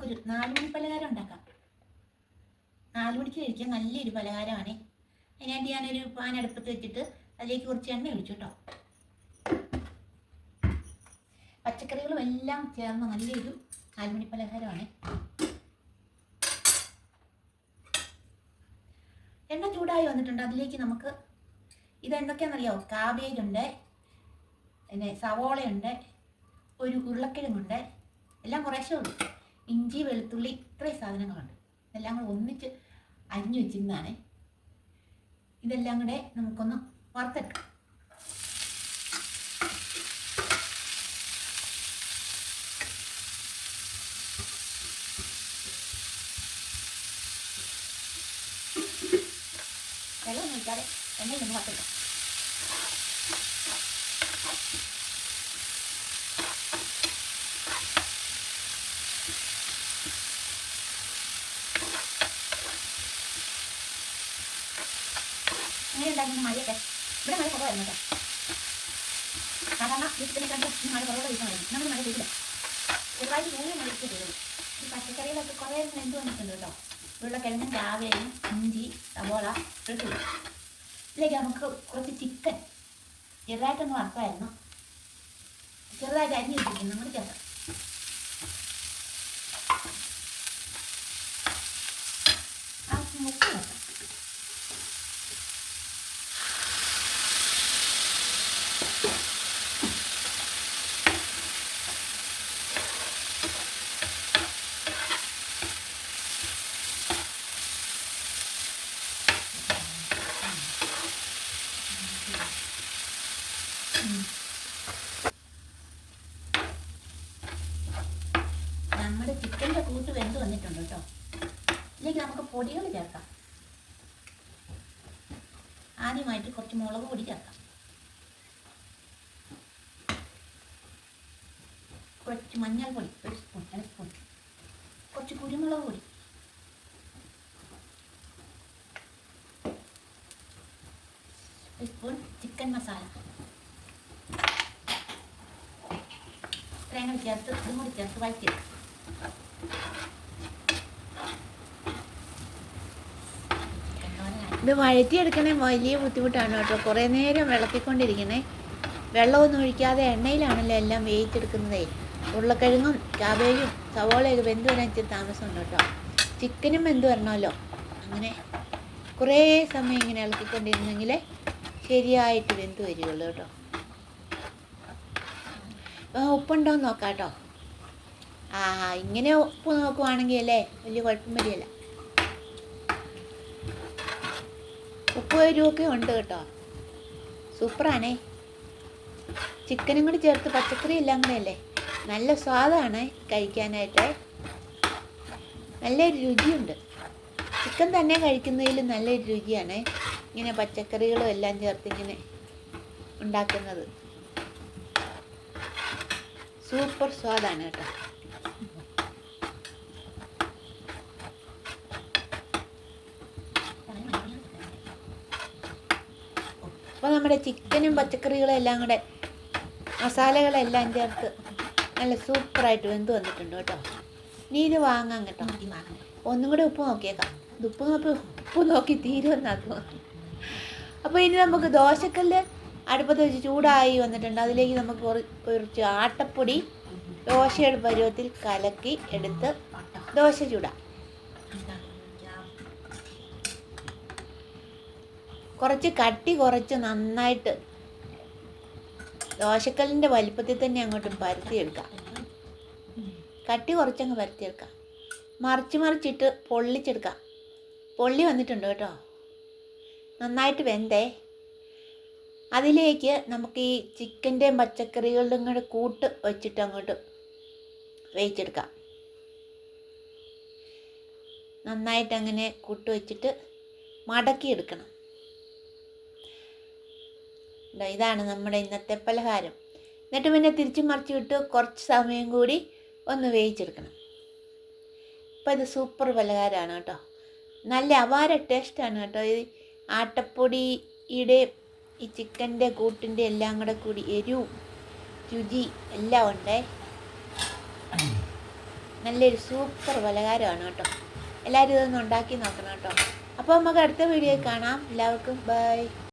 നമുക്കൊരു 4 മണി പലഹാരം ഉണ്ടാക്കാം. 4 മണിക്ക് കഴിക്കാൻ നല്ലൊരു പലഹാരമാണ്. അതിനായിട്ട് ഞാനൊരു പാൻ അടുപ്പത്ത് വെച്ചിട്ട് അതിലേക്ക് കുറച്ച് എണ്ണ ഒഴിച്ചു കേട്ടോ. പച്ചക്കറികളും എല്ലാം ചേർന്ന് നല്ലൊരു 4 മണി പലഹാരമാണ്. എണ്ണ ചൂടായി വന്നിട്ടുണ്ട്. അതിലേക്ക് നമുക്ക് ഇതെന്തൊക്കെയാണെന്നറിയാമോ? കാബേജ് ഉണ്ട്, പിന്നെ സവോളയുണ്ട്, ഒരു ഉരുളക്കിഴങ്ങുണ്ട്, എല്ലാം കുറേശ്ശേ ഉള്ളൂ. ഇഞ്ചി, വെളുത്തുള്ളി, ഇത്രയും സാധനങ്ങളുണ്ട്. ഇതെല്ലാം കൂടെ ഒന്നിച്ച് അരിഞ്ഞു വെച്ചിരുന്നതാണ്. ഇതെല്ലാം കൂടെ നമുക്കൊന്ന് വറുത്തെടുക്കാം. വെള്ളം ഒഴിക്കാതെ എണ്ണയിൽ നിന്ന് വറുത്തെടുക്കാം. അങ്ങനെ ഉണ്ടാക്കുന്ന മഴയൊക്കെ ഇവിടെ മഴ കുറവായിരുന്നു കേട്ടോ. സാധാരണ വീട്ടിലെ കണ്ട് മഴ കുറവുള്ള ദിവസമായിരുന്നു. നമ്മൾ മഴ പെയ്യില്ല. ചെറുതായിട്ട് മൂന്ന് മഴയ്ക്ക് ചെയ്തത്. ഈ പച്ചക്കറികളൊക്കെ കുറേ എന്ത് വന്നിട്ടുണ്ട് കേട്ടോ. ഉരുളക്കിഴങ്ങും കാവേയും ഇഞ്ചി, സവോള, വെളുത്തുള്ളി. ഇതിലേക്ക് നമുക്ക് കുറച്ച് ചിക്കൻ ചെറുതായിട്ടൊന്ന് വറുത്തായിരുന്നു. ചെറുതായിട്ട് അരിഞ്ഞ് വെച്ചിരിക്കുന്നു. നമ്മൾ ചേർക്കാം. ആ മുക്ക് വെക്കാം. നമ്മുടെ ചിക്കൻ്റെ കൂട്ട് വെന്ത് വന്നിട്ടുണ്ട് കേട്ടോ. ഇതിലേക്ക് നമുക്ക് പൊടികൾ ചേർക്കാം. ആദ്യമായിട്ട് കുറച്ച് മുളക് പൊടി ചേർക്കാം, കുറച്ച് മഞ്ഞൾപ്പൊടി 1 സ്പൂൺ, 1 സ്പൂൺ, കുറച്ച് കുരുമുളക് പൊടി, സ്പൂൺ ചിക്കൻ മസാല, ഇത്രയും കൂടി ചേർത്ത് ഇതും കൂടി ചേർത്ത് വഴറ്റിയെടുക്കാം. ഇത് വഴറ്റിയെടുക്കണേ വലിയ ബുദ്ധിമുട്ടാണ് കേട്ടോ. കുറേ നേരം വിളക്കിക്കൊണ്ടിരിക്കണേ. വെള്ളമൊന്നും ഒഴിക്കാതെ എണ്ണയിലാണല്ലോ എല്ലാം വേവിച്ചെടുക്കുന്നതേ. ഉരുളക്കിഴങ്ങും കാബേജും സവോളയൊക്കെ വെന്ത് വരാൻ ഇച്ചിരി താമസമുണ്ട് കേട്ടോ. ചിക്കനും വെന്ത് വരണമല്ലോ. അങ്ങനെ കുറേ സമയം ഇങ്ങനെ ഇളക്കിക്കൊണ്ടിരുന്നെങ്കിൽ ശരിയായിട്ട് വെന്ത് വരികയുള്ളൂ കേട്ടോ. ഉപ്പുണ്ടോ എന്ന് നോക്കാം കേട്ടോ. ഇങ്ങനെ ഉപ്പ് നോക്കുവാണെങ്കിൽ അല്ലേ വലിയ കുഴപ്പം വരികയില്ല. ഉപ്പ് എരിവൊക്കെ ഉണ്ട് കേട്ടോ. സൂപ്പറാണേ. ചിക്കനും കൂടി ചേർത്ത് പച്ചക്കറി എല്ലാം കൂടെ അല്ലേ, നല്ല സ്വാദാണ് കഴിക്കാനായിട്ട്. നല്ലൊരു രുചിയുണ്ട്. ചിക്കൻ തന്നെ കഴിക്കുന്നതിൽ നല്ലൊരു രുചിയാണ് ഇങ്ങനെ പച്ചക്കറികളും എല്ലാം ചേർത്ത് ഇങ്ങനെ ഉണ്ടാക്കുന്നത്. സൂപ്പർ സ്വാദാണ് കേട്ടോ. അപ്പോൾ നമ്മുടെ ചിക്കനും പച്ചക്കറികളും എല്ലാം കൂടെ മസാലകളെല്ലാം ചേർത്ത് നല്ല സൂപ്പറായിട്ട് വെന്ത് വന്നിട്ടുണ്ട് കേട്ടോ. ഇനി ഇത് വാങ്ങാം കേട്ടോ. ഒന്നും കൂടെ ഉപ്പ് നോക്കിയേക്കാം. ഇത് ഉപ്പ് നോക്കി തീരുമെന്നാണ് തോന്നുന്നു. അപ്പോൾ ഇനി നമുക്ക് ദോശക്കല്ല് അടുപ്പത്ത് വെച്ച് ചൂടായി വന്നിട്ടുണ്ട്. അതിലേക്ക് നമുക്ക് കുറച്ച് ആട്ടപ്പൊടി ദോശയുടെ പരുവത്തിൽ കലക്കി എടുത്ത് ദോശ ചൂടാം. കുറച്ച് കട്ടി കുറച്ച് നന്നായിട്ട് ദോശക്കല്ലിൻ്റെ വലിപ്പത്തിൽ തന്നെ അങ്ങോട്ട് പരത്തിയെടുക്കാം. കട്ടി കുറച്ചങ്ങ് പരത്തിയെടുക്കാം. മറിച്ചിട്ട് പൊള്ളിച്ചെടുക്കാം. പൊള്ളി വന്നിട്ടുണ്ട് കേട്ടോ. നന്നായിട്ട് വെന്തേ. അതിലേക്ക് നമുക്ക് ഈ ചിക്കൻ്റെയും പച്ചക്കറികളുടെയും കൂടെ കൂട്ട് വെച്ചിട്ട് അങ്ങോട്ട് വേവിച്ചെടുക്കാം. നന്നായിട്ട് അങ്ങനെ കൂട്ട് വെച്ചിട്ട് മടക്കിയെടുക്കണം. ഇതാണ് നമ്മുടെ ഇന്നത്തെ പലഹാരം. എന്നിട്ട് പിന്നെ തിരിച്ചു മറിച്ച് വിട്ട് കുറച്ച് സമയം കൂടി ഒന്ന് വേവിച്ചെടുക്കണം. അപ്പോൾ ഇത് സൂപ്പർ പലഹാരമാണ് കേട്ടോ. നല്ല അപാര ടേസ്റ്റാണ് കേട്ടോ. ഈ ആട്ടപ്പൊടിയുടെ ഈ ചിക്കൻ്റെ കൂട്ടിൻ്റെ എല്ലാം കൂടെ കൂടി എരിവും രുചി എല്ലാം ഉണ്ട്. നല്ലൊരു സൂപ്പർ പലഹാരമാണ് കേട്ടോ. എല്ലാവരും ഇതൊന്ന് ഉണ്ടാക്കി നോക്കണം കേട്ടോ. അപ്പോൾ നമുക്ക് അടുത്ത വീഡിയോയിൽ കാണാം. എല്ലാവർക്കും ബൈ.